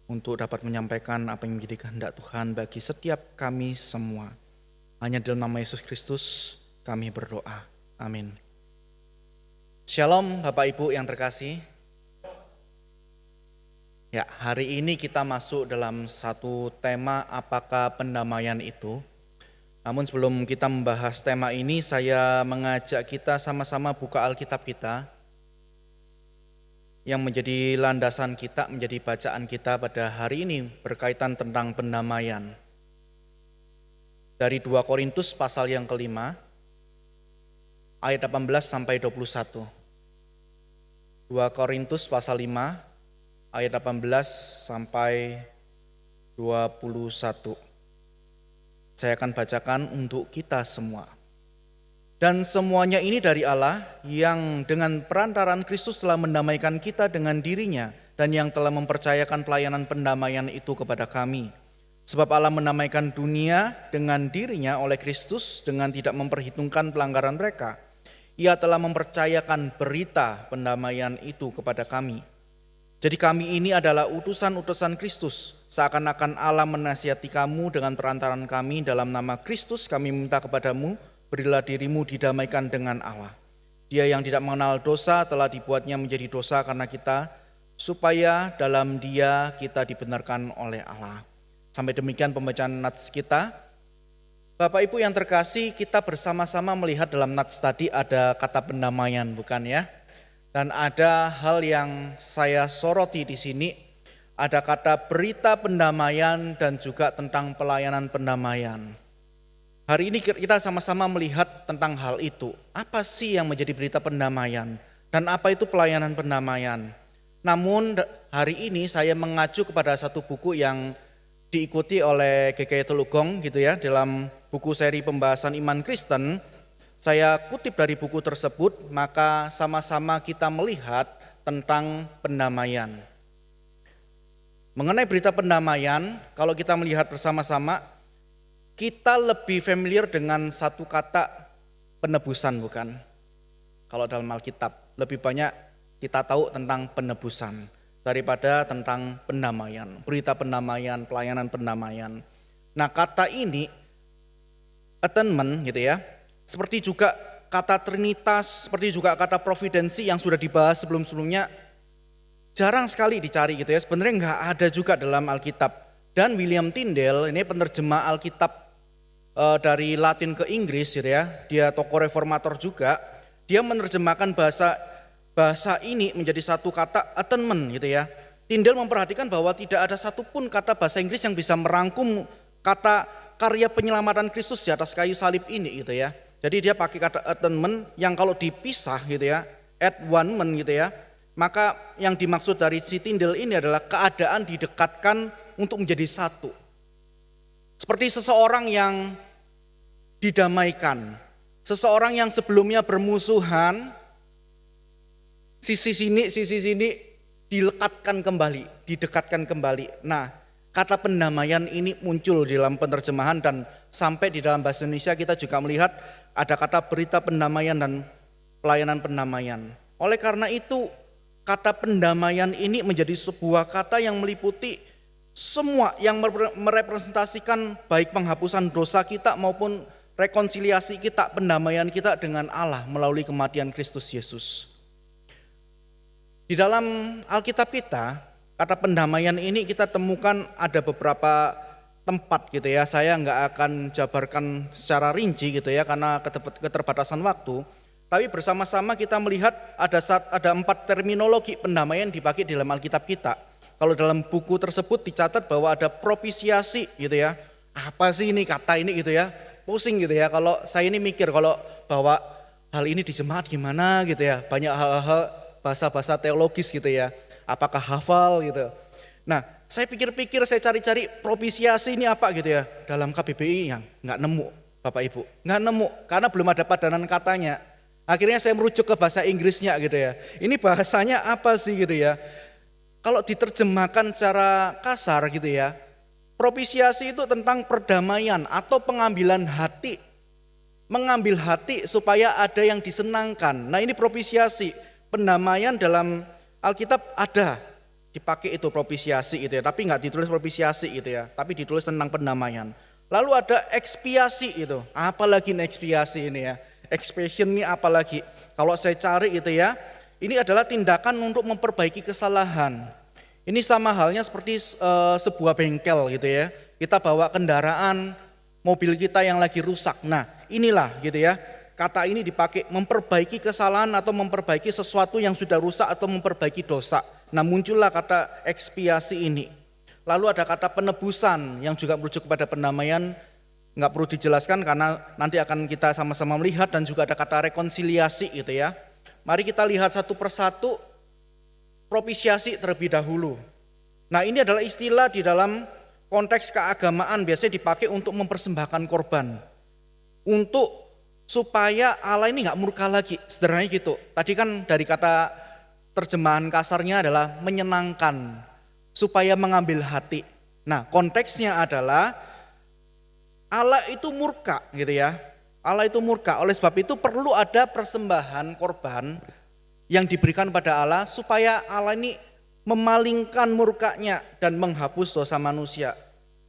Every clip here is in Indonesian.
untuk dapat menyampaikan apa yang menjadi kehendak Tuhan bagi setiap kami semua. Hanya dalam nama Yesus Kristus kami berdoa. Amin. Shalom Bapak Ibu yang terkasih. Ya, hari ini kita masuk dalam satu tema, apakah pendamaian itu. Namun sebelum kita membahas tema ini, saya mengajak kita sama-sama buka Alkitab kita yang menjadi landasan kita, menjadi bacaan kita pada hari ini berkaitan tentang pendamaian. Dari 2 Korintus pasal yang kelima, ayat 18 sampai 21. 2 Korintus pasal 5, ayat 18 sampai 21. Saya akan bacakan untuk kita semua. Dan semuanya ini dari Allah yang dengan perantaraan Kristus telah mendamaikan kita dengan dirinya dan yang telah mempercayakan pelayanan pendamaian itu kepada kami. Sebab Allah mendamaikan dunia dengan dirinya oleh Kristus dengan tidak memperhitungkan pelanggaran mereka. Ia telah mempercayakan berita pendamaian itu kepada kami. Jadi kami ini adalah utusan-utusan Kristus. Seakan-akan Allah menasihati kamu dengan perantaran kami dalam nama Kristus, kami minta kepadamu, berilah dirimu didamaikan dengan Allah. Dia yang tidak mengenal dosa telah dibuatnya menjadi dosa karena kita, supaya dalam Dia kita dibenarkan oleh Allah. Sampai demikian pembacaan nats kita. Bapak Ibu yang terkasih, kita bersama-sama melihat dalam nats tadi ada kata pendamaian, bukan ya? Dan ada hal yang saya soroti di sini, ada kata berita pendamaian dan juga tentang pelayanan pendamaian. Hari ini kita sama-sama melihat tentang hal itu. Apa sih yang menjadi berita pendamaian? Dan apa itu pelayanan pendamaian? Namun hari ini saya mengacu kepada satu buku yang diikuti oleh GKI Telugong gitu ya, dalam buku seri pembahasan iman Kristen. Saya kutip dari buku tersebut, maka sama-sama kita melihat tentang pendamaian. Mengenai berita pendamaian, kalau kita melihat bersama-sama, kita lebih familiar dengan satu kata penebusan, bukan? Kalau dalam Alkitab, lebih banyak kita tahu tentang penebusan daripada tentang pendamaian, berita pendamaian, pelayanan pendamaian. Nah, kata ini, atonement gitu ya, seperti juga kata trinitas, seperti juga kata providensi yang sudah dibahas sebelum-sebelumnya, jarang sekali dicari gitu ya. Sebenarnya nggak ada juga dalam Alkitab. Dan William Tyndale, ini penerjemah Alkitab dari Latin ke Inggris gitu ya, dia tokoh reformator juga, dia menerjemahkan bahasa ini menjadi satu kata atonement gitu ya. Tyndale memperhatikan bahwa tidak ada satupun kata bahasa Inggris yang bisa merangkum kata karya penyelamatan Kristus di atas kayu salib ini gitu ya. Jadi dia pakai kata atonement yang kalau dipisah gitu ya, at one man gitu ya, maka yang dimaksud dari si Tyndale ini adalah keadaan didekatkan untuk menjadi satu. Seperti seseorang yang didamaikan, seseorang yang sebelumnya bermusuhan, sisi sini dilekatkan kembali, didekatkan kembali. Nah, kata pendamaian ini muncul di dalam penerjemahan dan sampai di dalam bahasa Indonesia kita juga melihat ada kata berita pendamaian dan pelayanan pendamaian. Oleh karena itu, kata pendamaian ini menjadi sebuah kata yang meliputi semua yang merepresentasikan baik penghapusan dosa kita maupun rekonsiliasi kita, pendamaian kita dengan Allah melalui kematian Kristus Yesus. Di dalam Alkitab kita, kata pendamaian ini kita temukan ada beberapa tempat gitu ya. Saya nggak akan jabarkan secara rinci gitu ya karena keterbatasan waktu. Tapi bersama-sama kita melihat ada 4 terminologi pendamaian dipakai di dalam Alkitab kita. Kalau dalam buku tersebut dicatat bahwa ada propisiasi gitu ya. Apa sih ini kata ini gitu ya? Pusing gitu ya. Kalau saya ini mikir kalau bahwa hal ini di jemaat gimana gitu ya. Banyak hal-hal bahasa-bahasa teologis gitu ya. Apakah hafal gitu. Nah, saya pikir-pikir, saya cari-cari propisiasi ini apa gitu ya. Dalam KBBI yang nggak nemu Bapak Ibu. Nggak nemu karena belum ada padanan katanya. Akhirnya saya merujuk ke bahasa Inggrisnya gitu ya. Ini bahasanya apa sih gitu ya. Kalau diterjemahkan secara kasar gitu ya. Propisiasi itu tentang perdamaian atau pengambilan hati. Mengambil hati supaya ada yang disenangkan. Nah ini propisiasi. Pendamaian dalam Alkitab ada dipakai itu propisiasi itu ya, tapi nggak ditulis propisiasi itu ya, tapi ditulis tentang pendamaian. Lalu ada ekspiasi itu, apalagi ekspiasi ini ya, expiation ini apalagi. Kalau saya cari itu ya, ini adalah tindakan untuk memperbaiki kesalahan. Ini sama halnya seperti sebuah bengkel gitu ya, kita bawa kendaraan mobil kita yang lagi rusak. Nah inilah gitu ya, kata ini dipakai memperbaiki kesalahan atau memperbaiki sesuatu yang sudah rusak atau memperbaiki dosa. Nah muncullah kata ekspiasi ini. Lalu ada kata penebusan yang juga merujuk kepada pendamaian, nggak perlu dijelaskan karena nanti akan kita sama-sama melihat, dan juga ada kata rekonsiliasi gitu ya. Mari kita lihat satu persatu. Propisiasi terlebih dahulu. Nah ini adalah istilah di dalam konteks keagamaan biasanya dipakai untuk mempersembahkan korban. Untuk supaya Allah ini nggak murka lagi, sederhananya gitu. Tadi kan dari kata terjemahan kasarnya adalah menyenangkan, supaya mengambil hati. Nah konteksnya adalah Allah itu murka gitu ya. Allah itu murka, oleh sebab itu perlu ada persembahan korban yang diberikan pada Allah supaya Allah ini memalingkan murkanya dan menghapus dosa manusia.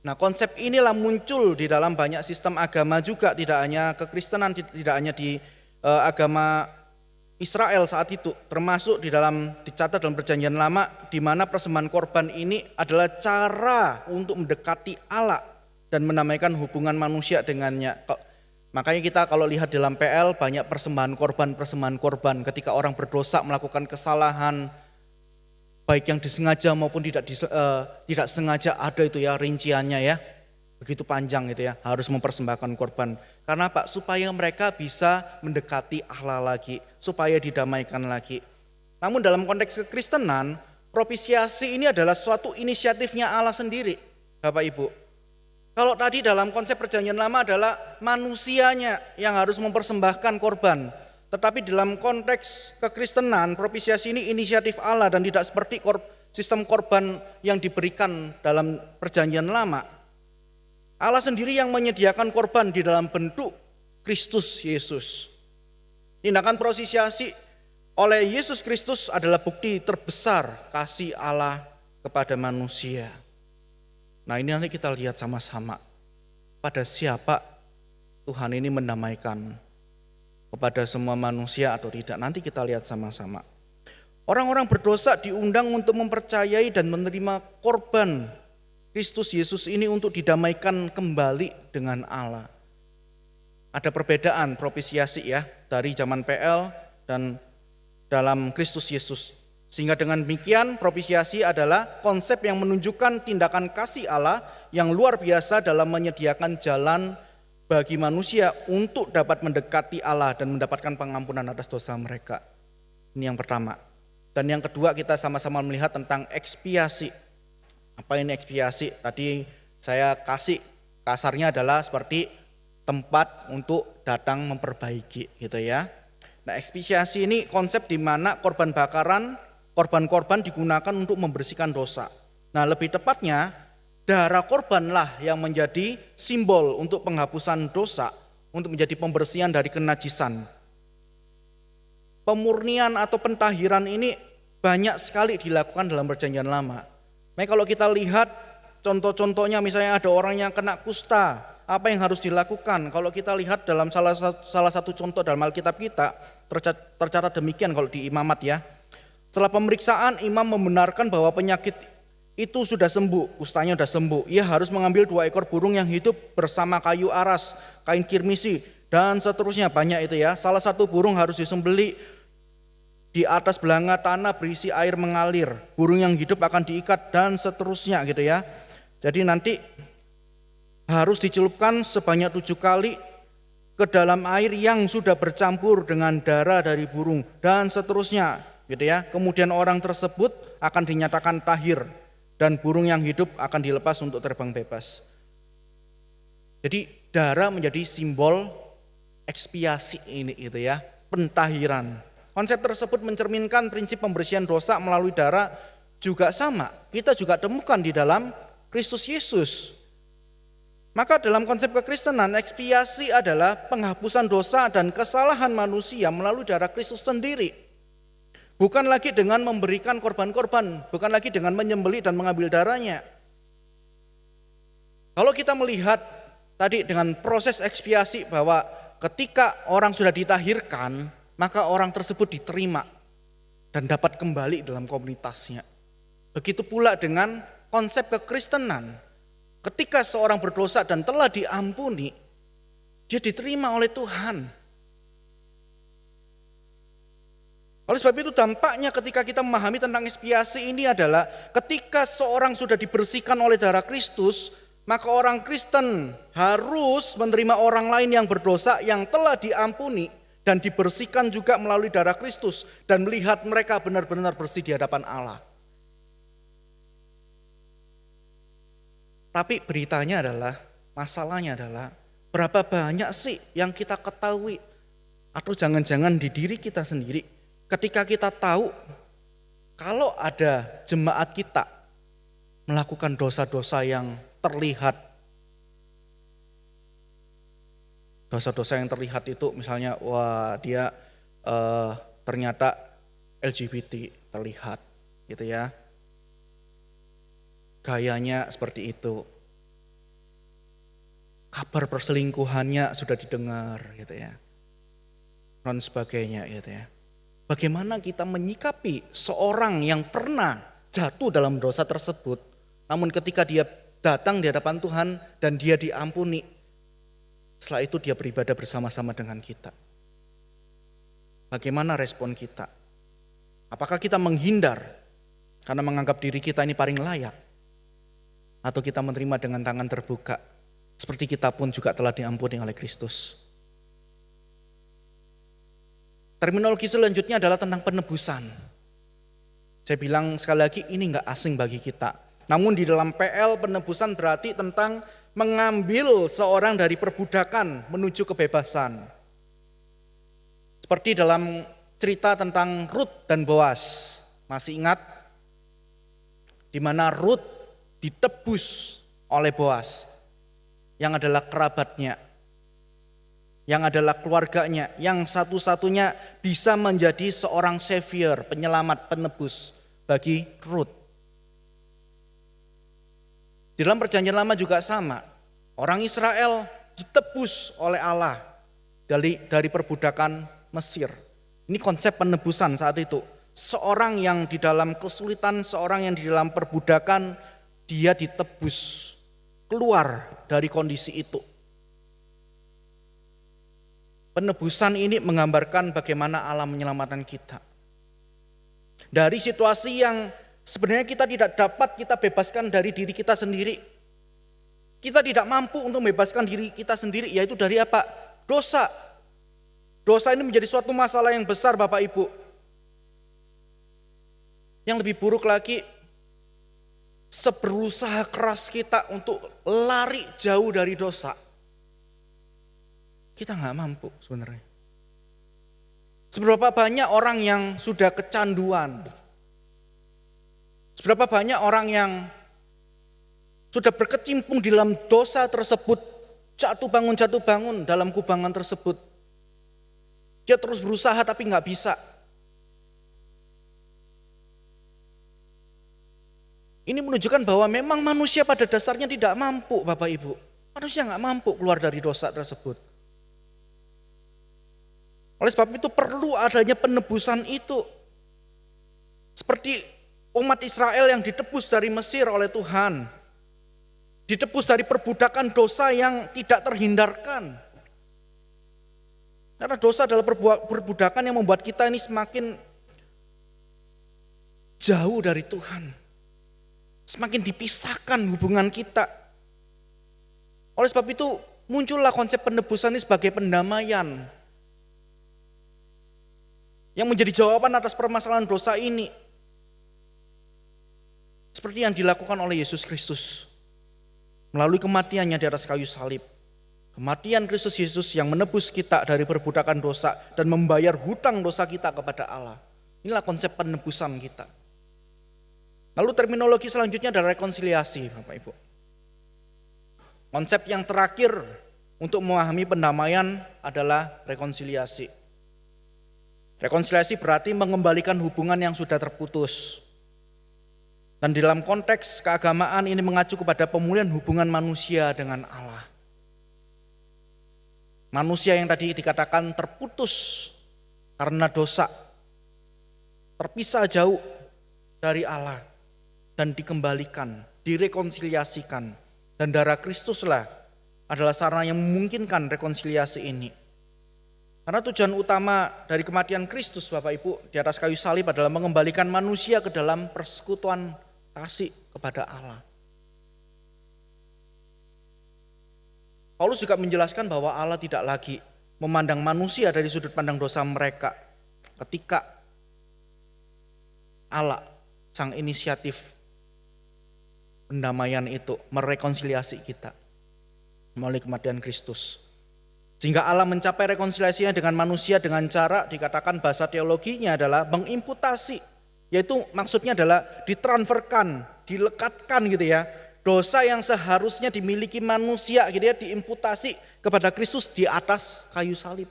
Nah konsep inilah muncul di dalam banyak sistem agama juga, tidak hanya kekristenan, tidak hanya di agama Israel saat itu, termasuk dicatat dalam Perjanjian Lama, di mana persembahan korban ini adalah cara untuk mendekati Allah dan menamaikan hubungan manusia dengannya. Makanya kita kalau lihat dalam PL banyak persembahan korban ketika orang berdosa melakukan kesalahan, baik yang disengaja maupun tidak sengaja, ada itu ya rinciannya ya, begitu panjang itu ya, harus mempersembahkan korban. Karena Pak, supaya mereka bisa mendekati Allah lagi, supaya didamaikan lagi. Namun dalam konteks kekristenan, propisiasi ini adalah suatu inisiatifnya Allah sendiri, Bapak Ibu. Kalau tadi dalam konsep Perjanjian Lama adalah manusianya yang harus mempersembahkan korban. Tetapi dalam konteks kekristenan, propisiasi ini inisiatif Allah dan tidak seperti sistem korban yang diberikan dalam Perjanjian Lama. Allah sendiri yang menyediakan korban di dalam bentuk Kristus Yesus. Tindakan propisiasi oleh Yesus Kristus adalah bukti terbesar kasih Allah kepada manusia. Nah ini nanti kita lihat sama-sama pada siapa Tuhan ini mendamaikan, kepada semua manusia atau tidak. Nanti kita lihat sama-sama. Orang-orang berdosa diundang untuk mempercayai dan menerima korban Kristus Yesus ini untuk didamaikan kembali dengan Allah. Ada perbedaan propisiasi ya dari zaman PL dan dalam Kristus Yesus. Sehingga dengan demikian propisiasi adalah konsep yang menunjukkan tindakan kasih Allah yang luar biasa dalam menyediakan jalan bagi manusia untuk dapat mendekati Allah dan mendapatkan pengampunan atas dosa mereka. Ini yang pertama. Dan yang kedua kita sama-sama melihat tentang ekspiasi. Apa ini ekspiasi? Tadi saya kasih kasarnya adalah seperti tempat untuk datang memperbaiki gitu ya. Nah ekspiasi ini konsep di mana korban-korban digunakan untuk membersihkan dosa. Nah lebih tepatnya darah korbanlah yang menjadi simbol untuk penghapusan dosa, untuk menjadi pembersihan dari kenajisan. Pemurnian atau pentahiran ini banyak sekali dilakukan dalam Perjanjian Lama. Nah kalau kita lihat contoh-contohnya, misalnya ada orang yang kena kusta, apa yang harus dilakukan? Kalau kita lihat dalam salah satu contoh dalam Alkitab kita, tercatat demikian kalau di imamat ya. Setelah pemeriksaan, imam membenarkan bahwa penyakit itu sudah sembuh, kustanya sudah sembuh. Ia harus mengambil 2 ekor burung yang hidup bersama kayu aras, kain kirmisi, dan seterusnya, banyak itu ya. Salah satu burung harus disembelih di atas belanga tanah berisi air mengalir. Burung yang hidup akan diikat dan seterusnya gitu ya. Jadi nanti harus dicelupkan sebanyak 7 kali ke dalam air yang sudah bercampur dengan darah dari burung dan seterusnya. Gitu ya. Kemudian orang tersebut akan dinyatakan tahir dan burung yang hidup akan dilepas untuk terbang bebas. Jadi darah menjadi simbol ekspiasi ini gitu ya, pentahiran. Konsep tersebut mencerminkan prinsip pembersihan dosa melalui darah juga sama. Kita juga temukan di dalam Kristus Yesus. Maka dalam konsep kekristenan, ekspiasi adalah penghapusan dosa dan kesalahan manusia melalui darah Kristus sendiri. Bukan lagi dengan memberikan korban-korban, bukan lagi dengan menyembelih dan mengambil darahnya. Kalau kita melihat tadi dengan proses ekspiasi bahwa ketika orang sudah ditahirkan, maka orang tersebut diterima dan dapat kembali dalam komunitasnya. Begitu pula dengan konsep kekristenan. Ketika seorang berdosa dan telah diampuni, dia diterima oleh Tuhan. Oleh sebab itu dampaknya ketika kita memahami tentang ekspiasi ini adalah ketika seorang sudah dibersihkan oleh darah Kristus, maka orang Kristen harus menerima orang lain yang berdosa yang telah diampuni dan dibersihkan juga melalui darah Kristus dan melihat mereka benar-benar bersih di hadapan Allah. Tapi beritanya adalah, masalahnya adalah berapa banyak sih yang kita ketahui atau jangan-jangan di diri kita sendiri ketika kita tahu kalau ada jemaat kita melakukan dosa-dosa yang terlihat. Dosa-dosa yang terlihat itu misalnya wah dia ternyata LGBT terlihat gitu ya. Gayanya seperti itu. Kabar perselingkuhannya sudah didengar gitu ya. Dan sebagainya gitu ya. Bagaimana kita menyikapi seorang yang pernah jatuh dalam dosa tersebut, namun ketika dia datang di hadapan Tuhan dan dia diampuni, setelah itu dia beribadah bersama-sama dengan kita. Bagaimana respon kita? Apakah kita menghindar karena menganggap diri kita ini paling layak? Atau kita menerima dengan tangan terbuka, seperti kita pun juga telah diampuni oleh Kristus? Terminologi selanjutnya adalah tentang penebusan. Saya bilang sekali lagi ini enggak asing bagi kita. Namun di dalam PL penebusan berarti tentang mengambil seorang dari perbudakan menuju kebebasan. Seperti dalam cerita tentang Rut dan Boas. Masih ingat? Di mana Rut ditebus oleh Boas yang adalah kerabatnya, yang adalah keluarganya, yang satu-satunya bisa menjadi seorang savior, penyelamat, penebus bagi Rut. Di dalam perjanjian lama juga sama, orang Israel ditebus oleh Allah dari perbudakan Mesir. Ini konsep penebusan saat itu. Seorang yang di dalam kesulitan, seorang yang di dalam perbudakan, dia ditebus keluar dari kondisi itu. Penebusan ini menggambarkan bagaimana Allah menyelamatkan kita. Dari situasi yang sebenarnya kita tidak dapat kita bebaskan dari diri kita sendiri. Kita tidak mampu untuk membebaskan diri kita sendiri, yaitu dari apa? Dosa. Dosa ini menjadi suatu masalah yang besar Bapak Ibu. Yang lebih buruk lagi, seberusaha keras kita untuk lari jauh dari dosa, kita nggak mampu sebenarnya. Seberapa banyak orang yang sudah kecanduan, seberapa banyak orang yang sudah berkecimpung di dalam dosa tersebut, jatuh bangun dalam kubangan tersebut. Dia terus berusaha tapi nggak bisa. Ini menunjukkan bahwa memang manusia pada dasarnya tidak mampu Bapak Ibu. Manusia nggak mampu keluar dari dosa tersebut. Oleh sebab itu perlu adanya penebusan itu. Seperti umat Israel yang ditebus dari Mesir oleh Tuhan. Ditebus dari perbudakan dosa yang tidak terhindarkan. Karena dosa adalah perbudakan yang membuat kita ini semakin jauh dari Tuhan. Semakin dipisahkan hubungan kita. Oleh sebab itu muncullah konsep penebusan ini sebagai pendamaian. Yang menjadi jawaban atas permasalahan dosa ini. Seperti yang dilakukan oleh Yesus Kristus. Melalui kematiannya di atas kayu salib. Kematian Kristus Yesus yang menebus kita dari perbudakan dosa. Dan membayar hutang dosa kita kepada Allah. Inilah konsep penebusan kita. Lalu terminologi selanjutnya adalah rekonsiliasi Bapak Ibu. Konsep yang terakhir untuk memahami pendamaian adalah rekonsiliasi. Rekonsiliasi berarti mengembalikan hubungan yang sudah terputus. Dan dalam konteks keagamaan ini mengacu kepada pemulihan hubungan manusia dengan Allah. Manusia yang tadi dikatakan terputus karena dosa, terpisah jauh dari Allah dan dikembalikan, direkonsiliasikan. Dan darah Kristuslah adalah sarana yang memungkinkan rekonsiliasi ini. Karena tujuan utama dari kematian Kristus Bapak Ibu di atas kayu salib adalah mengembalikan manusia ke dalam persekutuan kasih kepada Allah. Paulus juga menjelaskan bahwa Allah tidak lagi memandang manusia dari sudut pandang dosa mereka. Ketika Allah, sang inisiatif pendamaian itu, merekonsiliasi kita melalui kematian Kristus. Sehingga Allah mencapai rekonsiliasinya dengan manusia dengan cara dikatakan bahasa teologinya adalah mengimputasi. Yaitu maksudnya adalah ditransferkan, dilekatkan gitu ya. Dosa yang seharusnya dimiliki manusia gitu ya, diimputasi kepada Kristus di atas kayu salib.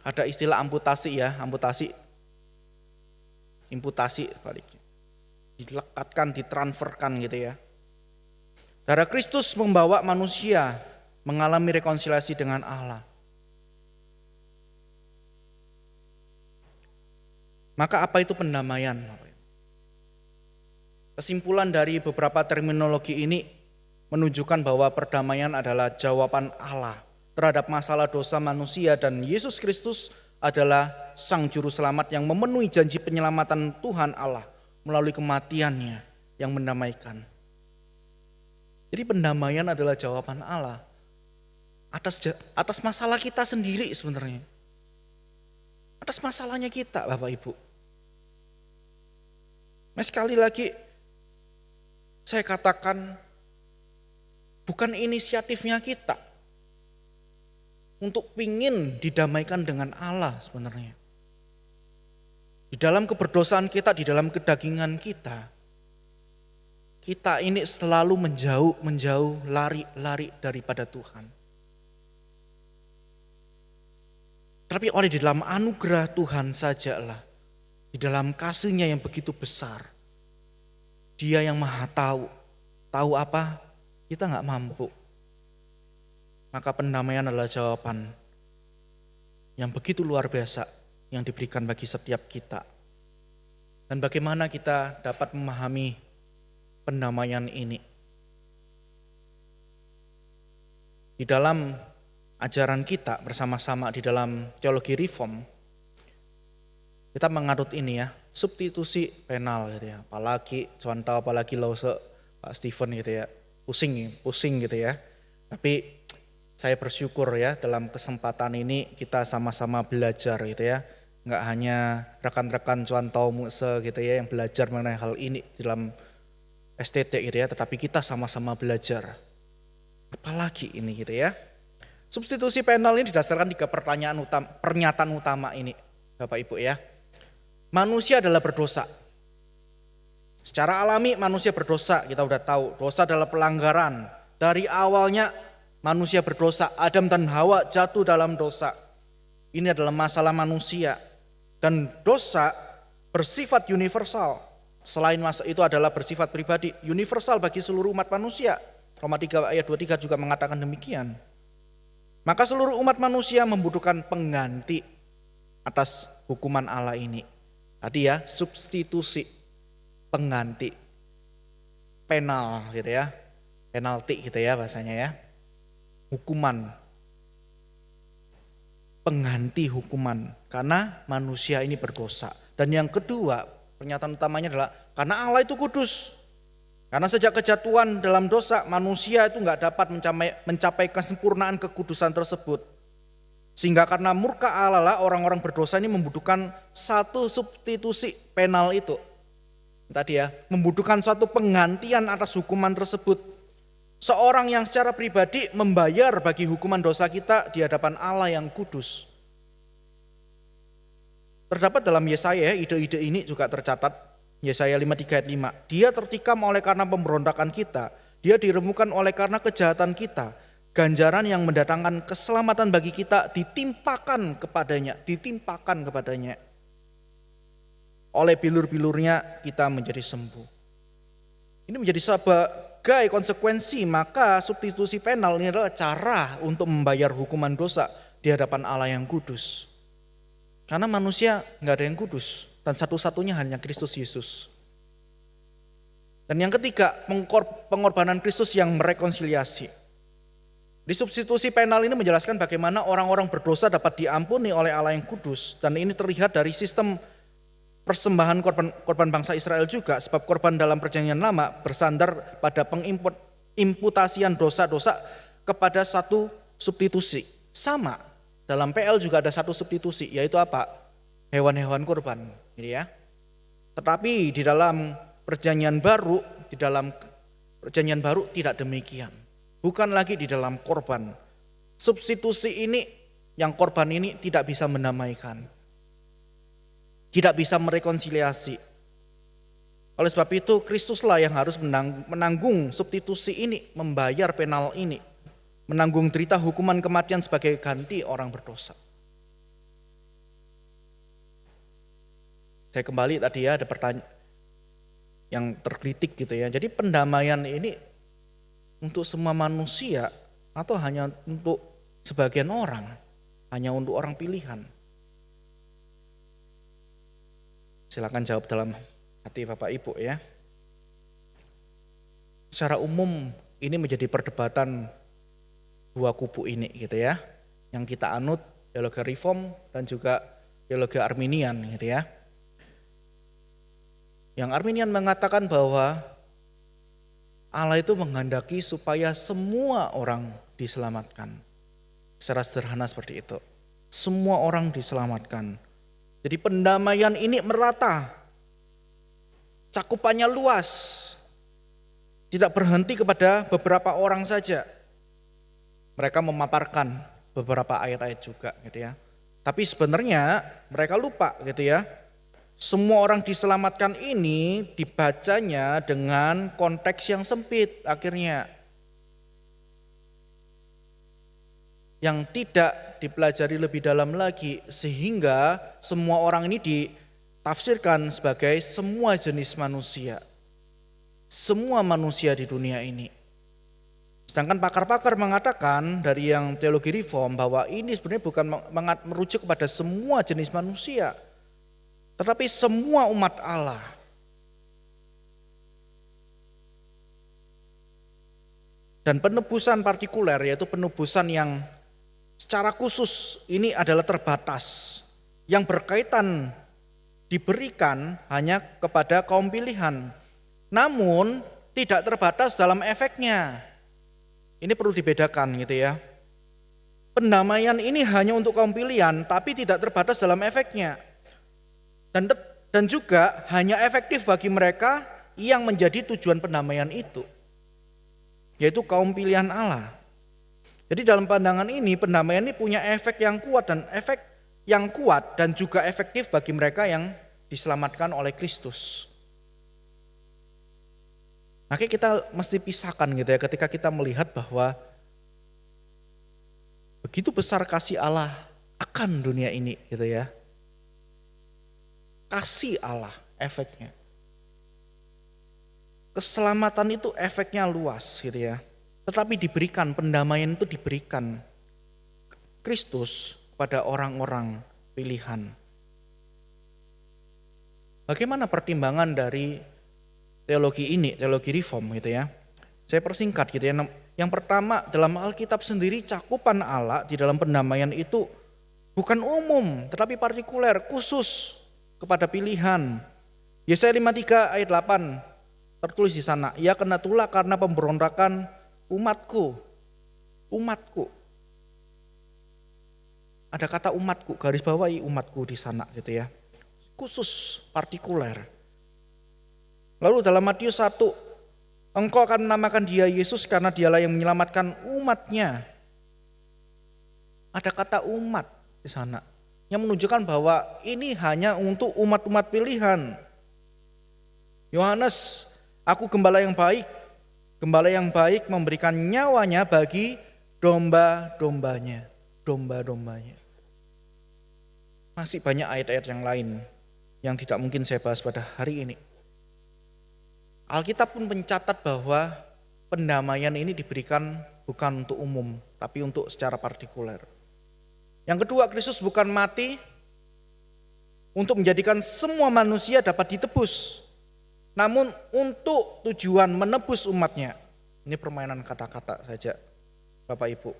Ada istilah amputasi ya, amputasi. Imputasi baliknya. Dilekatkan, ditransferkan gitu ya. Darah Kristus membawa manusia mengalami rekonsiliasi dengan Allah. Maka apa itu pendamaian? Kesimpulan dari beberapa terminologi ini menunjukkan bahwa perdamaian adalah jawaban Allah terhadap masalah dosa manusia, dan Yesus Kristus adalah Sang Juru Selamat yang memenuhi janji penyelamatan Tuhan Allah melalui kematiannya yang mendamaikan. Jadi pendamaian adalah jawaban Allah atas masalah kita sendiri sebenarnya. Atas masalahnya kita Bapak Ibu. Nah, sekali lagi saya katakan bukan inisiatifnya kita untuk ingin didamaikan dengan Allah sebenarnya. Di dalam keberdosaan kita, di dalam kedagingan kita ini selalu menjauh, lari daripada Tuhan. Tapi oleh di dalam anugerah Tuhan sajalah, di dalam kasih-Nya yang begitu besar, Dia yang maha tahu apa? Kita gak mampu. Maka pendamaian adalah jawaban yang begitu luar biasa yang diberikan bagi setiap kita. Dan bagaimana kita dapat memahami pendamaian ini? Di dalam ajaran kita bersama-sama di dalam teologi reform, kita menganut ini ya, substitusi penal gitu ya. Apalagi contoh, apalagi Lause, Pak Stephen gitu ya, pusing gitu ya. Tapi saya bersyukur ya dalam kesempatan ini kita sama-sama belajar gitu ya. Enggak hanya rekan-rekan contoh Muse gitu ya yang belajar mengenai hal ini di dalam STT gitu ya, tetapi kita sama-sama belajar. Apalagi ini gitu ya. Substitusi penal ini didasarkan 3 pernyataan utama ini Bapak Ibu ya. Manusia adalah berdosa. Secara alami manusia berdosa, kita udah tahu. Dosa adalah pelanggaran. Dari awalnya manusia berdosa, Adam dan Hawa jatuh dalam dosa. Ini adalah masalah manusia. Dan dosa bersifat universal. Selain masa itu adalah bersifat pribadi, universal bagi seluruh umat manusia. Roma 3 ayat 23 juga mengatakan demikian. Maka seluruh umat manusia membutuhkan pengganti atas hukuman Allah ini. Tadi ya, substitusi, pengganti, penal gitu ya, penalti gitu ya bahasanya ya. Hukuman, pengganti hukuman karena manusia ini berdosa. Dan yang kedua, pernyataan utamanya adalah karena Allah itu kudus. Karena sejak kejatuhan dalam dosa, manusia itu nggak dapat mencapai kesempurnaan kekudusan tersebut. Sehingga karena murka Allah lah orang-orang berdosa ini membutuhkan satu substitusi penal itu. Tadi ya, membutuhkan suatu penggantian atas hukuman tersebut. Seorang yang secara pribadi membayar bagi hukuman dosa kita di hadapan Allah yang kudus. Terdapat dalam Yesaya, ide-ide ini juga tercatat. Yesaya 53 ayat 5. Dia tertikam oleh karena pemberontakan kita. Dia diremukkan oleh karena kejahatan kita. ganjaran yang mendatangkan keselamatan bagi kita ditimpakan kepadanya. Oleh bilur-bilurnya kita menjadi sembuh. Ini menjadi sebagai konsekuensi, maka substitusi penal ini adalah cara untuk membayar hukuman dosa di hadapan Allah yang kudus. Karena manusia nggak ada yang kudus, dan satu-satunya hanya Kristus Yesus. Dan yang ketiga, pengorbanan Kristus yang merekonsiliasi. Di substitusi penal ini menjelaskan bagaimana orang-orang berdosa dapat diampuni oleh Allah yang kudus. Dan ini terlihat dari sistem persembahan korban bangsa Israel juga, sebab korban dalam perjanjian lama bersandar pada pengimputasian dosa-dosa kepada satu substitusi. Sama, dalam PL juga ada satu substitusi, yaitu apa? Hewan-hewan kurban, gitu ya. Tetapi di dalam perjanjian baru tidak demikian. Bukan lagi di dalam korban. Substitusi ini, yang korban ini tidak bisa mendamaikan. Tidak bisa merekonsiliasi. Oleh sebab itu Kristuslah yang harus menanggung substitusi ini, membayar penal ini, menanggung derita hukuman kematian sebagai ganti orang berdosa. Saya kembali tadi ya, ada pertanyaan yang tergelitik gitu ya. Jadi pendamaian ini untuk semua manusia atau hanya untuk sebagian orang, hanya untuk orang pilihan? Silakan jawab dalam hati Bapak Ibu ya. Secara umum ini menjadi perdebatan dua kubu ini gitu ya. Yang kita anut teologi reform dan juga teologi Arminian gitu ya. Yang Arminian mengatakan bahwa Allah itu menghendaki supaya semua orang diselamatkan. Secara sederhana seperti itu. Semua orang diselamatkan. Jadi pendamaian ini merata, cakupannya luas, tidak berhenti kepada beberapa orang saja. Mereka memaparkan beberapa ayat-ayat juga gitu ya. Tapi sebenarnya mereka lupa gitu ya. Semua orang diselamatkan ini dibacanya dengan konteks yang sempit akhirnya. Yang tidak dipelajari lebih dalam lagi, sehingga semua orang ini ditafsirkan sebagai semua jenis manusia, semua manusia di dunia ini. Sedangkan pakar-pakar mengatakan dari yang teologi reform bahwa ini sebenarnya bukan merujuk kepada semua jenis manusia, tetapi semua umat Allah. Dan penebusan partikuler, yaitu penebusan yang secara khusus ini adalah terbatas, yang berkaitan diberikan hanya kepada kaum pilihan, namun tidak terbatas dalam efeknya. Ini perlu dibedakan gitu ya. Pendamaian ini hanya untuk kaum pilihan, tapi tidak terbatas dalam efeknya. Dan juga hanya efektif bagi mereka yang menjadi tujuan pendamaian itu, yaitu kaum pilihan Allah. Jadi dalam pandangan ini pendamaian ini punya efek yang kuat dan juga efektif bagi mereka yang diselamatkan oleh Kristus. Makanya kita mesti pisahkan gitu ya ketika kita melihat bahwa begitu besar kasih Allah akan dunia ini gitu ya. Kasih Allah efeknya. Keselamatan itu efeknya luas gitu ya. Tetapi diberikan, pendamaian itu diberikan Kristus pada orang-orang pilihan. Bagaimana pertimbangan dari teologi ini, teologi reform gitu ya. Saya persingkat gitu ya. Yang pertama, dalam Alkitab sendiri cakupan Allah di dalam pendamaian itu bukan umum, tetapi partikuler, khusus kepada pilihan. Yesaya 53 ayat 8 tertulis di sana, ia kena tulah karena pemberontakan umatku. Ada kata umatku, garis bawahi umatku di sana gitu ya. Khusus, partikuler. Lalu dalam Matius 1, engkau akan menamakan dia Yesus karena dialah yang menyelamatkan umatnya. Ada kata umat di sana yang menunjukkan bahwa ini hanya untuk umat-umat pilihan. Yohanes, aku gembala yang baik memberikan nyawanya bagi domba-dombanya, domba-dombanya. Masih banyak ayat-ayat yang lain yang tidak mungkin saya bahas pada hari ini. Alkitab pun mencatat bahwa pendamaian ini diberikan bukan untuk umum, tapi untuk secara partikuler. Yang kedua, Kristus bukan mati untuk menjadikan semua manusia dapat ditebus, namun untuk tujuan menebus umatnya. Ini permainan kata-kata saja, Bapak Ibu.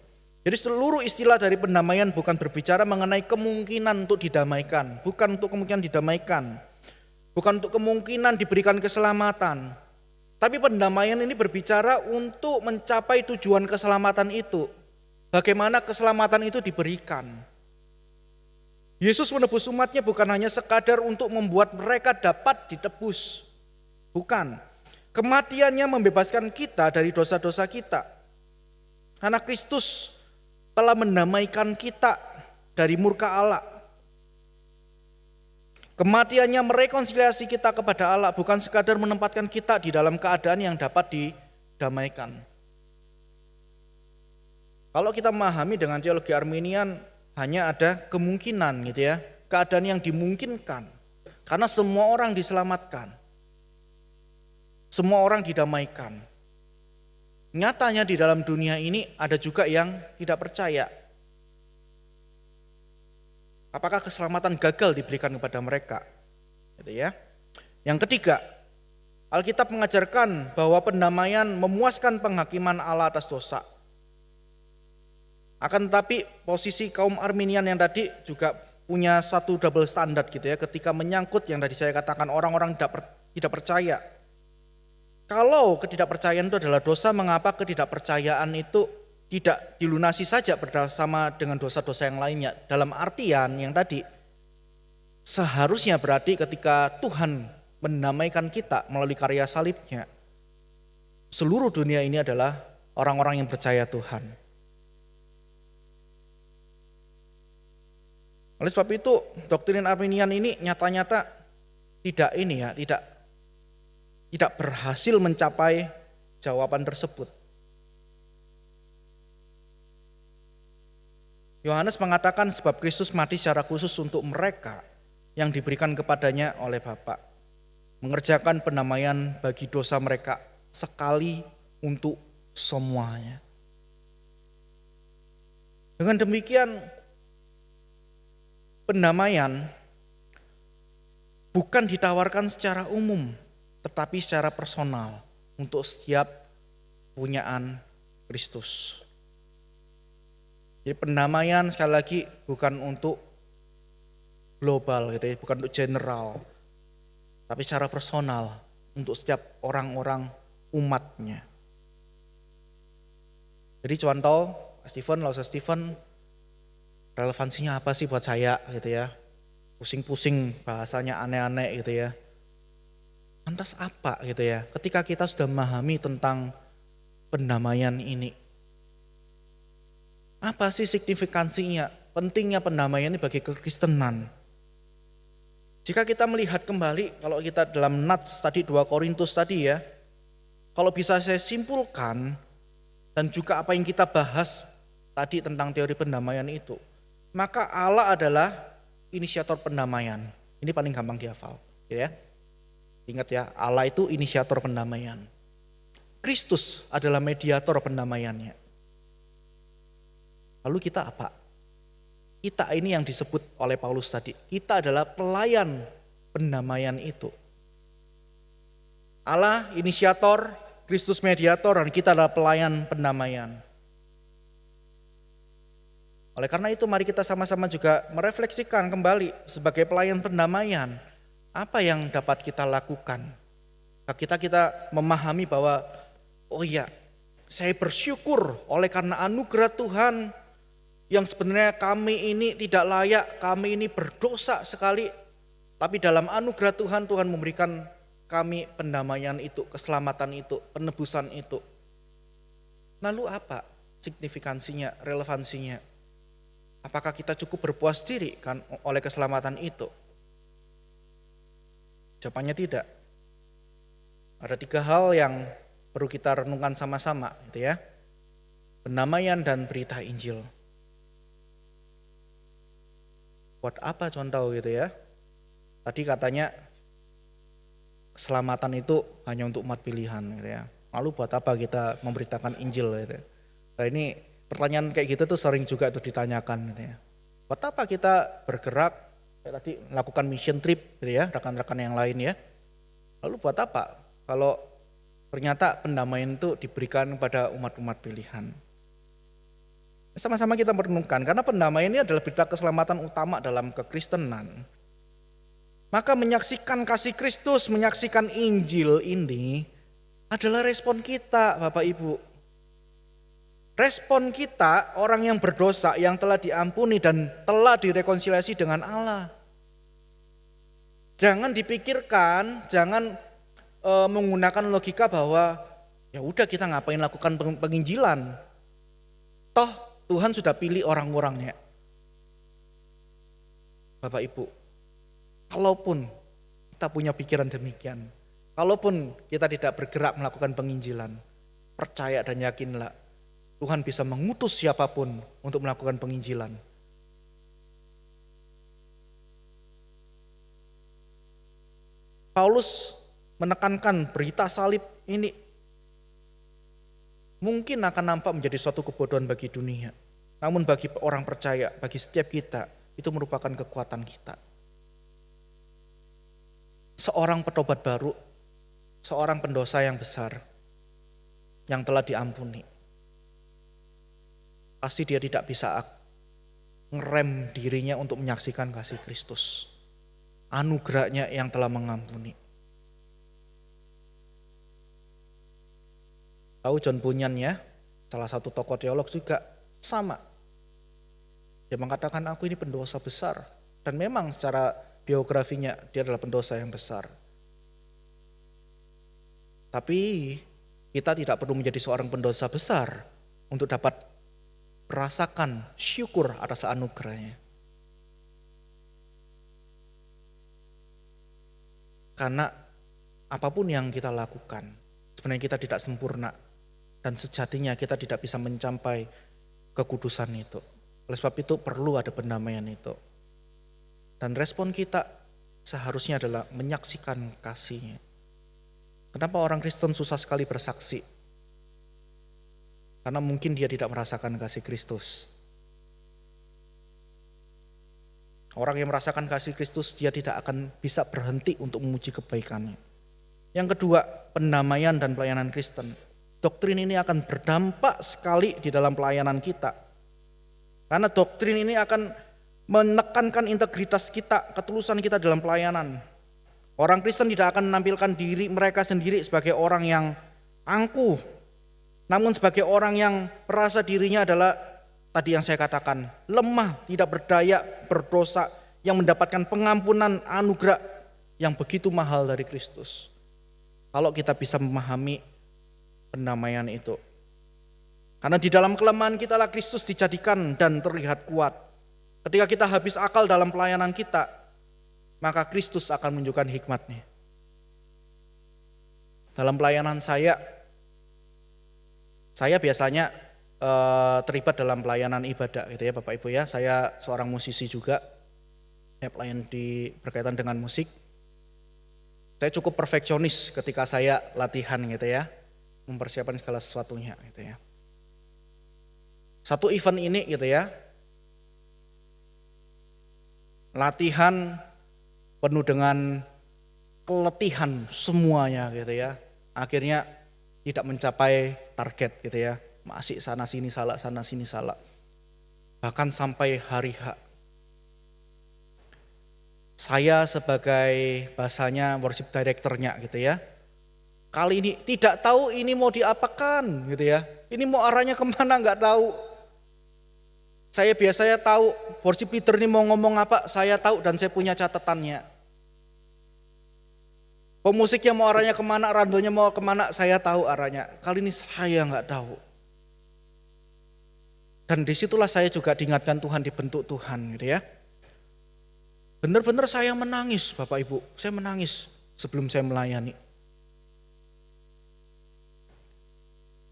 Jadi seluruh istilah dari pendamaian bukan berbicara mengenai kemungkinan untuk didamaikan, bukan untuk kemungkinan didamaikan, bukan untuk kemungkinan diberikan keselamatan. Tapi pendamaian ini berbicara untuk mencapai tujuan keselamatan itu. Bagaimana keselamatan itu diberikan. Yesus menebus umatnya bukan hanya sekadar untuk membuat mereka dapat ditebus. Bukan. Kematiannya membebaskan kita dari dosa-dosa kita. Karena Kristus telah mendamaikan kita dari murka Allah. Kematiannya merekonsiliasi kita kepada Allah, bukan sekadar menempatkan kita di dalam keadaan yang dapat didamaikan. Kalau kita memahami dengan teologi Arminian, hanya ada kemungkinan gitu ya, keadaan yang dimungkinkan. Karena semua orang diselamatkan. Semua orang didamaikan. Nyatanya di dalam dunia ini ada juga yang tidak percaya. Apakah keselamatan gagal diberikan kepada mereka? Gitu ya. Yang ketiga, Alkitab mengajarkan bahwa pendamaian memuaskan penghakiman Allah atas dosa. Akan tetapi posisi kaum Arminian yang tadi juga punya satu double standard gitu ya, ketika menyangkut yang tadi saya katakan orang-orang tidak percaya. Kalau ketidakpercayaan itu adalah dosa, mengapa ketidakpercayaan itu tidak dilunasi saja bersama dengan dosa-dosa yang lainnya? Dalam artian yang tadi, seharusnya berarti ketika Tuhan mendamaikan kita melalui karya salibnya, seluruh dunia ini adalah orang-orang yang percaya Tuhan. Oleh sebab itu, doktrin Arminian ini nyata-nyata tidak berhasil mencapai jawaban tersebut. Yohanes mengatakan sebab Kristus mati secara khusus untuk mereka yang diberikan kepadanya oleh Bapa, mengerjakan pendamaian bagi dosa mereka sekali untuk semuanya. Dengan demikian, pendamaian bukan ditawarkan secara umum, tetapi secara personal untuk setiap punyaan Kristus. Jadi pendamaian sekali lagi bukan untuk global gitu ya, bukan untuk general, tapi secara personal untuk setiap orang-orang umatnya. Jadi contoh Stephen, Lausa Stephen, relevansinya apa sih buat saya gitu ya? Pusing-pusing bahasanya aneh-aneh gitu ya. Lantas apa gitu ya, ketika kita sudah memahami tentang pendamaian ini. Apa sih signifikansinya, pentingnya pendamaian ini bagi kekristenan? Jika kita melihat kembali, kalau kita dalam nats tadi 2 Korintus tadi ya, kalau bisa saya simpulkan, dan juga apa yang kita bahas tadi tentang teori pendamaian itu, maka Allah adalah inisiator pendamaian. Ini paling gampang dihafal ya. Ingat ya, Allah itu inisiator pendamaian. Kristus adalah mediator pendamaiannya. Lalu kita apa? Kita ini yang disebut oleh Paulus tadi. Kita adalah pelayan pendamaian itu. Allah inisiator, Kristus mediator, dan kita adalah pelayan pendamaian. Oleh karena itu mari kita sama-sama juga merefleksikan kembali sebagai pelayan pendamaian. Apa yang dapat kita lakukan? Kita memahami bahwa oh iya, saya bersyukur oleh karena anugerah Tuhan yang sebenarnya kami ini tidak layak, kami ini berdosa sekali. Tapi dalam anugerah Tuhan, Tuhan memberikan kami pendamaian itu, keselamatan itu, penebusan itu. Lalu apa signifikansinya, relevansinya? Apakah kita cukup berpuas diri kan oleh keselamatan itu? Jawabannya tidak. Ada 3 hal yang perlu kita renungkan sama-sama gitu ya. Pendamaian dan berita Injil. Buat apa contoh gitu ya? Tadi katanya keselamatan itu hanya untuk umat pilihan gitu ya. Lalu buat apa kita memberitakan Injil gitu ya? Nah ini pertanyaan kayak gitu tuh sering juga tuh ditanyakan gitu ya. Buat apa kita bergerak kayak tadi melakukan mission trip gitu ya, rekan-rekan yang lain ya. Lalu buat apa kalau ternyata pendamaian itu diberikan kepada umat-umat pilihan? Sama-sama kita merenungkan, karena pendamaian ini adalah berita keselamatan utama dalam kekristenan. Maka menyaksikan kasih Kristus, menyaksikan Injil ini adalah respon kita, Bapak Ibu. Respon kita, orang yang berdosa, yang telah diampuni dan telah direkonsiliasi dengan Allah. Jangan dipikirkan, jangan menggunakan logika bahwa ya udah kita ngapain lakukan penginjilan. Toh Tuhan sudah pilih orang-orangnya. Bapak Ibu, kalaupun kita punya pikiran demikian, kalaupun kita tidak bergerak melakukan penginjilan, percaya dan yakinlah Tuhan bisa mengutus siapapun untuk melakukan penginjilan. Paulus menekankan berita salib ini mungkin akan nampak menjadi suatu kebodohan bagi dunia. Namun bagi orang percaya, bagi setiap kita, itu merupakan kekuatan kita. Seorang petobat baru, seorang pendosa yang besar, yang telah diampuni. Pasti dia tidak bisa ngerem dirinya untuk menyaksikan kasih Kristus. Anugerahnya yang telah mengampuni. Tahu John Bunyan ya, salah satu tokoh teolog juga sama. Dia mengatakan aku ini pendosa besar. Dan memang secara biografinya dia adalah pendosa yang besar. Tapi kita tidak perlu menjadi seorang pendosa besar untuk dapat merasakan syukur atas anugerahnya. Karena apapun yang kita lakukan, sebenarnya kita tidak sempurna. Dan sejatinya kita tidak bisa mencapai kekudusan itu. Oleh sebab itu perlu ada pendamaian itu. Dan respon kita seharusnya adalah menyaksikan kasih-Nya. Kenapa orang Kristen susah sekali bersaksi? Karena mungkin dia tidak merasakan kasih Kristus. Orang yang merasakan kasih Kristus, dia tidak akan bisa berhenti untuk memuji kebaikannya. Yang kedua, pendamaian dan pelayanan Kristen. Doktrin ini akan berdampak sekali di dalam pelayanan kita. Karena doktrin ini akan menekankan integritas kita, ketulusan kita dalam pelayanan. Orang Kristen tidak akan menampilkan diri mereka sendiri sebagai orang yang angkuh, namun sebagai orang yang merasa dirinya adalah tadi yang saya katakan, lemah, tidak berdaya, berdosa, yang mendapatkan pengampunan anugerah yang begitu mahal dari Kristus. Kalau kita bisa memahami pendamaian itu. Karena di dalam kelemahan kita lah Kristus dijadikan dan terlihat kuat. Ketika kita habis akal dalam pelayanan kita, maka Kristus akan menunjukkan hikmat-Nya. Dalam pelayanan saya biasanya terlibat dalam pelayanan ibadah gitu ya Bapak Ibu ya. Saya seorang musisi juga. Saya pelayan berkaitan dengan musik. Saya cukup perfeksionis ketika saya latihan gitu ya. Mempersiapkan segala sesuatunya gitu ya. Satu event ini gitu ya. Latihan penuh dengan keletihan semuanya gitu ya. Akhirnya tidak mencapai target gitu ya. Masih sana sini salah, sana sini salah. Bahkan sampai hari H. Saya sebagai bahasanya worship directornya gitu ya. Kali ini tidak tahu ini mau diapakan gitu ya. Ini mau arahnya kemana nggak tahu. Saya biasanya tahu worship leader ini mau ngomong apa, saya tahu dan saya punya catatannya. Pemusiknya mau arahnya kemana, randonya mau kemana, saya tahu arahnya. Kali ini saya nggak tahu. Dan disitulah saya juga diingatkan Tuhan, dibentuk Tuhan gitu ya. Benar-benar saya menangis Bapak Ibu, saya menangis sebelum saya melayani.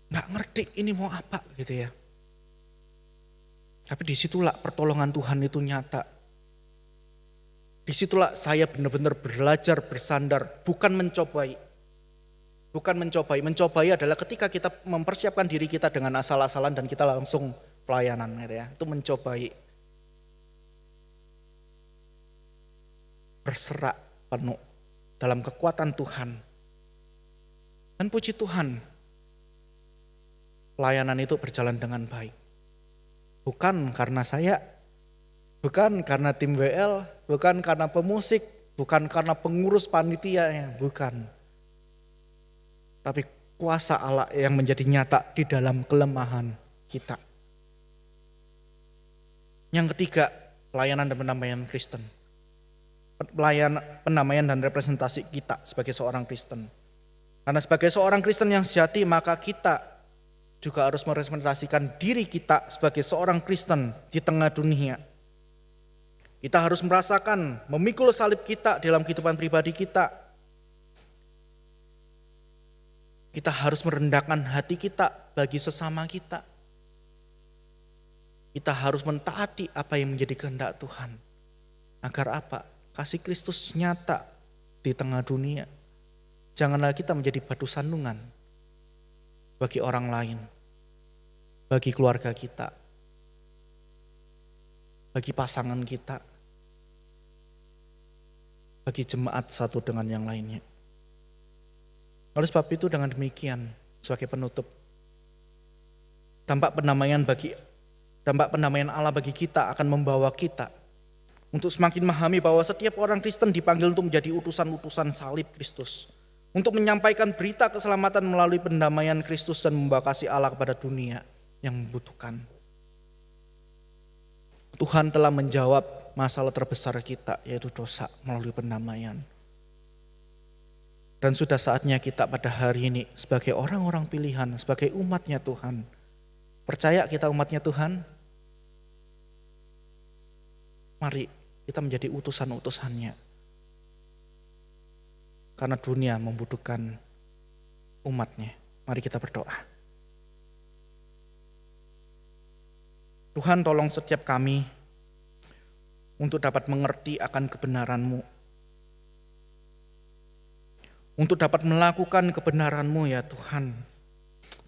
Nggak ngerti ini mau apa gitu ya. Tapi disitulah pertolongan Tuhan itu nyata. Disitulah saya benar-benar belajar bersandar, bukan mencobai. Bukan mencobai. Mencobai adalah ketika kita mempersiapkan diri kita dengan asal-asalan dan kita langsung pelayanan gitu ya. Itu mencobai. Berserak penuh dalam kekuatan Tuhan. Dan puji Tuhan, pelayanan itu berjalan dengan baik. Bukan karena saya, bukan karena tim WL, bukan karena pemusik, bukan karena pengurus panitianya, bukan. Tapi kuasa Allah yang menjadi nyata di dalam kelemahan kita. Yang ketiga, pelayanan dan pendamaian Kristen. Pendamaian dan representasi kita sebagai seorang Kristen. Karena sebagai seorang Kristen yang sejati, maka kita juga harus merepresentasikan diri kita sebagai seorang Kristen di tengah dunia. Kita harus merasakan, memikul salib kita dalam kehidupan pribadi kita. Kita harus merendahkan hati kita bagi sesama kita. Kita harus mentaati apa yang menjadi kehendak Tuhan. Agar apa? Kasih Kristus nyata di tengah dunia. Janganlah kita menjadi batu sandungan bagi orang lain, bagi keluarga kita, bagi pasangan kita, bagi jemaat satu dengan yang lainnya. Oleh sebab itu dengan demikian sebagai penutup, dampak pendamaian Allah bagi kita akan membawa kita untuk semakin memahami bahwa setiap orang Kristen dipanggil untuk menjadi utusan-utusan salib Kristus. Untuk menyampaikan berita keselamatan melalui pendamaian Kristus dan membawa kasih Allah kepada dunia yang membutuhkan. Tuhan telah menjawab masalah terbesar kita, yaitu dosa, melalui pendamaian. Dan sudah saatnya kita pada hari ini sebagai orang-orang pilihan, sebagai umatnya Tuhan. Percaya kita umatnya Tuhan? Mari kita menjadi utusan-utusannya. Karena dunia membutuhkan umatnya. Mari kita berdoa. Tuhan, tolong setiap kami untuk dapat mengerti akan kebenaran-Mu. Untuk dapat melakukan kebenaran-Mu ya Tuhan.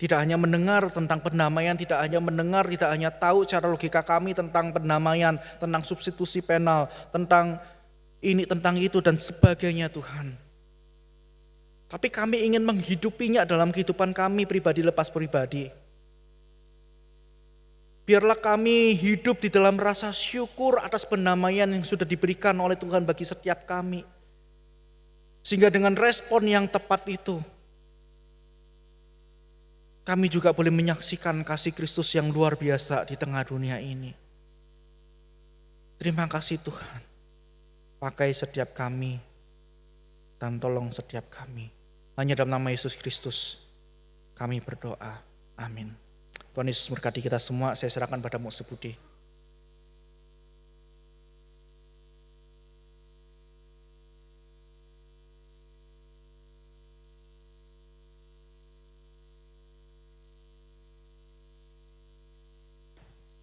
Tidak hanya mendengar tentang pendamaian, tidak hanya tahu cara logika kami tentang pendamaian, tentang substitusi penal, tentang ini, tentang itu dan sebagainya Tuhan. Tapi kami ingin menghidupinya dalam kehidupan kami pribadi lepas pribadi. Biarlah kami hidup di dalam rasa syukur atas pendamaian yang sudah diberikan oleh Tuhan bagi setiap kami. Sehingga dengan respon yang tepat itu, kami juga boleh menyaksikan kasih Kristus yang luar biasa di tengah dunia ini. Terima kasih Tuhan. Pakai setiap kami dan tolong setiap kami. Hanya dalam nama Yesus Kristus kami berdoa. Amin. Tuhan Yesus berkati kita semua. Saya serahkan padamu Sebudi.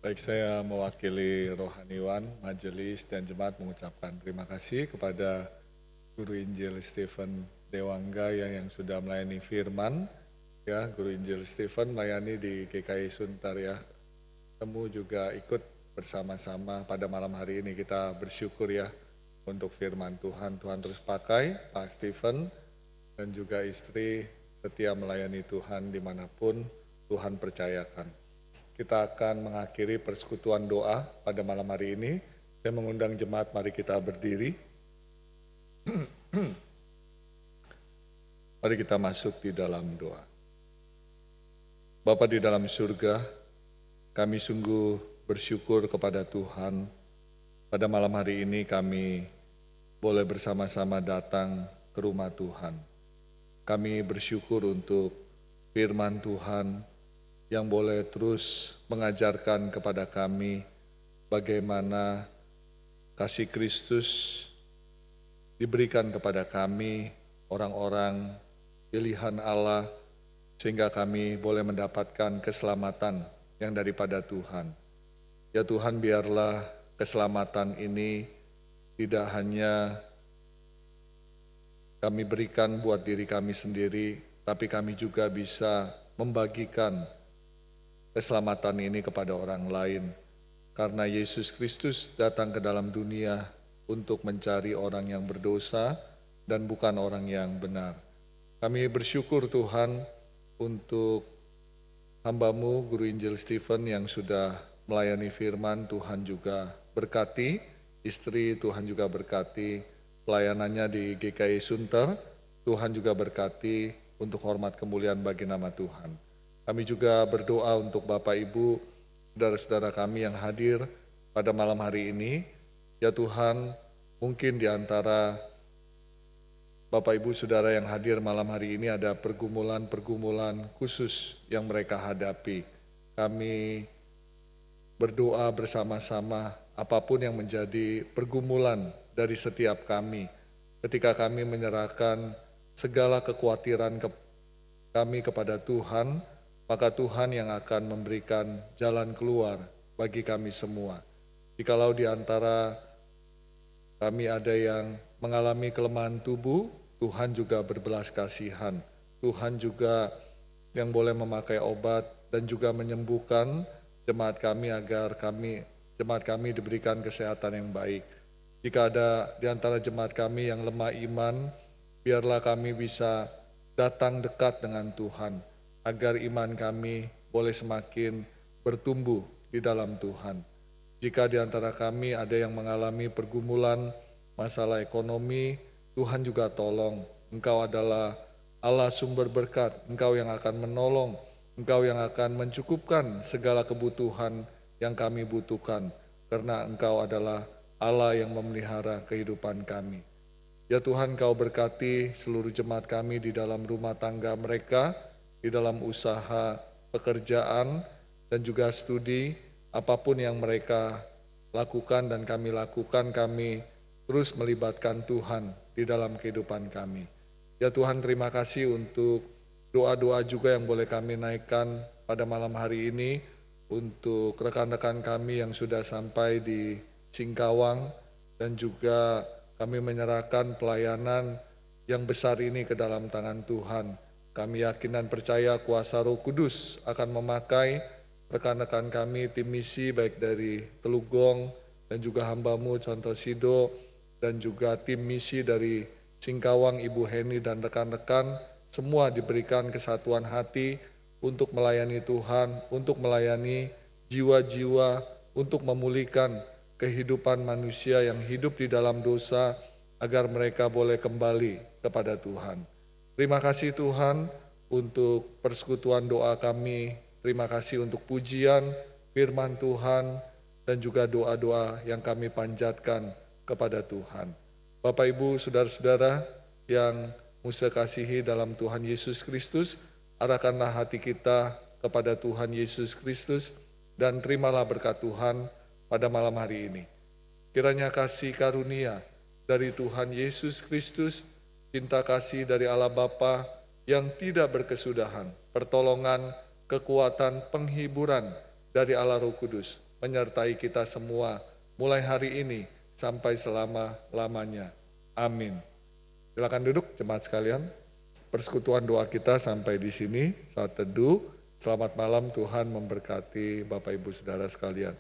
Baik, saya mewakili rohaniwan, majelis dan jemaat mengucapkan terima kasih kepada Guru Injil Stephen Dewangga yang sudah melayani firman, ya Guru Injil Stephen melayani di GKI Suntar ya. Kamu juga ikut bersama-sama pada malam hari ini, kita bersyukur ya untuk firman Tuhan. Tuhan terus pakai Pak Stephen dan juga istri setia melayani Tuhan dimanapun Tuhan percayakan. Kita akan mengakhiri persekutuan doa pada malam hari ini. Saya mengundang jemaat, mari kita berdiri. Mari kita masuk di dalam doa. Bapa di dalam surga, kami sungguh bersyukur kepada Tuhan. Pada malam hari ini kami boleh bersama-sama datang ke rumah Tuhan. Kami bersyukur untuk firman Tuhan yang boleh terus mengajarkan kepada kami bagaimana kasih Kristus diberikan kepada kami, orang-orang pilihan Allah, sehingga kami boleh mendapatkan keselamatan yang daripada Tuhan. Ya Tuhan, biarlah keselamatan ini tidak hanya kami berikan buat diri kami sendiri, tapi kami juga bisa membagikan keselamatan ini kepada orang lain. Karena Yesus Kristus datang ke dalam dunia untuk mencari orang yang berdosa dan bukan orang yang benar. Kami bersyukur Tuhan untuk hamba-Mu, Guru Injil Stephen yang sudah melayani firman. Tuhan juga berkati, istri Tuhan juga berkati, pelayanannya di GKI Sunter, Tuhan juga berkati untuk hormat kemuliaan bagi nama Tuhan. Kami juga berdoa untuk Bapak Ibu, saudara-saudara kami yang hadir pada malam hari ini. Ya Tuhan, mungkin di antara Bapak Ibu Saudara yang hadir malam hari ini ada pergumulan-pergumulan khusus yang mereka hadapi. Kami berdoa bersama-sama apapun yang menjadi pergumulan dari setiap kami. Ketika kami menyerahkan segala kekhawatiran kami kepada Tuhan, maka Tuhan yang akan memberikan jalan keluar bagi kami semua. Jikalau di antara kami ada yang mengalami kelemahan tubuh, Tuhan juga berbelas kasihan. Tuhan juga yang boleh memakai obat dan juga menyembuhkan jemaat kami agar jemaat kami diberikan kesehatan yang baik. Jika ada di antara jemaat kami yang lemah iman, biarlah kami bisa datang dekat dengan Tuhan, agar iman kami boleh semakin bertumbuh di dalam Tuhan. Jika di antara kami ada yang mengalami pergumulan, masalah ekonomi, Tuhan juga tolong. Engkau adalah Allah sumber berkat, Engkau yang akan menolong, Engkau yang akan mencukupkan segala kebutuhan yang kami butuhkan, karena Engkau adalah Allah yang memelihara kehidupan kami. Ya Tuhan, Kau berkati seluruh jemaat kami di dalam rumah tangga mereka, di dalam usaha, pekerjaan, dan juga studi, apapun yang mereka lakukan dan kami lakukan, kami terus melibatkan Tuhan di dalam kehidupan kami. Ya Tuhan, terima kasih untuk doa-doa juga yang boleh kami naikkan pada malam hari ini untuk rekan-rekan kami yang sudah sampai di Singkawang, dan juga kami menyerahkan pelayanan yang besar ini ke dalam tangan Tuhan. Kami yakin dan percaya kuasa Roh Kudus akan memakai rekan-rekan kami tim misi baik dari Telugong dan juga hamba-Mu Contoh Sido, dan juga tim misi dari Singkawang, Ibu Heni dan rekan-rekan, semua diberikan kesatuan hati untuk melayani Tuhan, untuk melayani jiwa-jiwa, untuk memulihkan kehidupan manusia yang hidup di dalam dosa, agar mereka boleh kembali kepada Tuhan. Terima kasih Tuhan untuk persekutuan doa kami, terima kasih untuk pujian, firman Tuhan, dan juga doa-doa yang kami panjatkan kepada Tuhan. Bapak Ibu, saudara-saudara yang Musa kasihi dalam Tuhan Yesus Kristus, arahkanlah hati kita kepada Tuhan Yesus Kristus, dan terimalah berkat Tuhan pada malam hari ini. Kiranya kasih karunia dari Tuhan Yesus Kristus, cinta kasih dari Allah Bapa yang tidak berkesudahan, pertolongan, kekuatan, penghiburan dari Allah Roh Kudus menyertai kita semua mulai hari ini sampai selama-lamanya. Amin. Silakan duduk jemaat sekalian. Persekutuan doa kita sampai di sini saat teduh. Selamat malam, Tuhan memberkati Bapak Ibu Saudara sekalian.